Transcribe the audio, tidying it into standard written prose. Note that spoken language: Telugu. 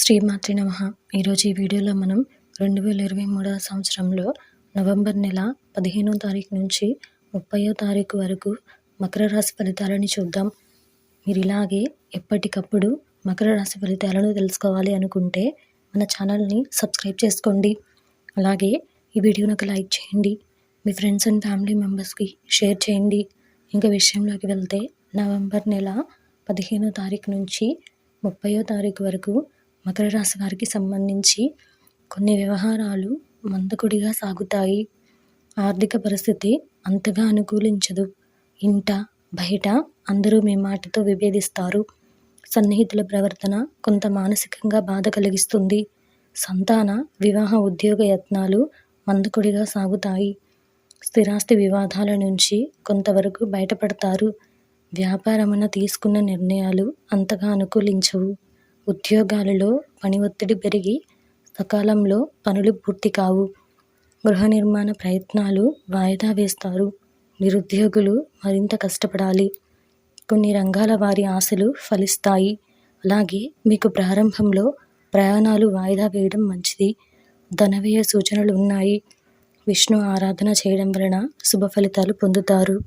శ్రీమాత్రే నమః. ఈరోజు ఈ వీడియోలో మనం 2023 సంవత్సరంలో నవంబర్ నెల 15వ తారీఖు నుంచి 30వ తారీఖు వరకు మకర రాశి ఫలితాలను చూద్దాం. మీరు ఇలాగే ఎప్పటికప్పుడు మకర రాశి ఫలితాలను తెలుసుకోవాలి అనుకుంటే మన ఛానల్ని సబ్స్క్రైబ్ చేసుకోండి. అలాగే ఈ వీడియోని ఒక లైక్ చేయండి. మీ ఫ్రెండ్స్ అండ్ ఫ్యామిలీ మెంబర్స్కి షేర్ చేయండి. ఇంకా విషయంలోకి వెళ్తే నవంబర్ నెల 15వ తారీఖు నుంచి 30వ తారీఖు వరకు మకర రాశి వారికి సంబంధించి కొన్ని వ్యవహారాలు మందకొడిగా సాగుతాయి. ఆర్థిక పరిస్థితి అంతగా అనుకూలించదు. ఇంట బయట అందరూ మీ మాటతో విభేదిస్తారు. సన్నిహితుల ప్రవర్తన కొంత మానసికంగా బాధ కలిగిస్తుంది. సంతాన వివాహ ఉద్యోగ యత్నాలు మందకొడిగా సాగుతాయి. స్థిరాస్తి వివాదాల నుంచి కొంతవరకు బయటపడతారు. వ్యాపారమున తీసుకున్న నిర్ణయాలు అంతగా అనుకూలించవు. ఉద్యోగాలలో పని ఒత్తిడి పెరిగి సకాలంలో పనులు పూర్తి కావు. గృహ నిర్మాణ ప్రయత్నాలు వాయిదా వేస్తారు. నిరుద్యోగులు మరింత కష్టపడాలి. కొన్ని రంగాల వారి ఆశలు ఫలిస్తాయి. అలాగే మీకు ప్రారంభంలో ప్రయాణాలు వాయిదా వేయడం మంచిది. ధనవ్యయ సూచనలు ఉన్నాయి. విష్ణు ఆరాధన చేయడం వలన శుభ ఫలితాలు పొందుతారు.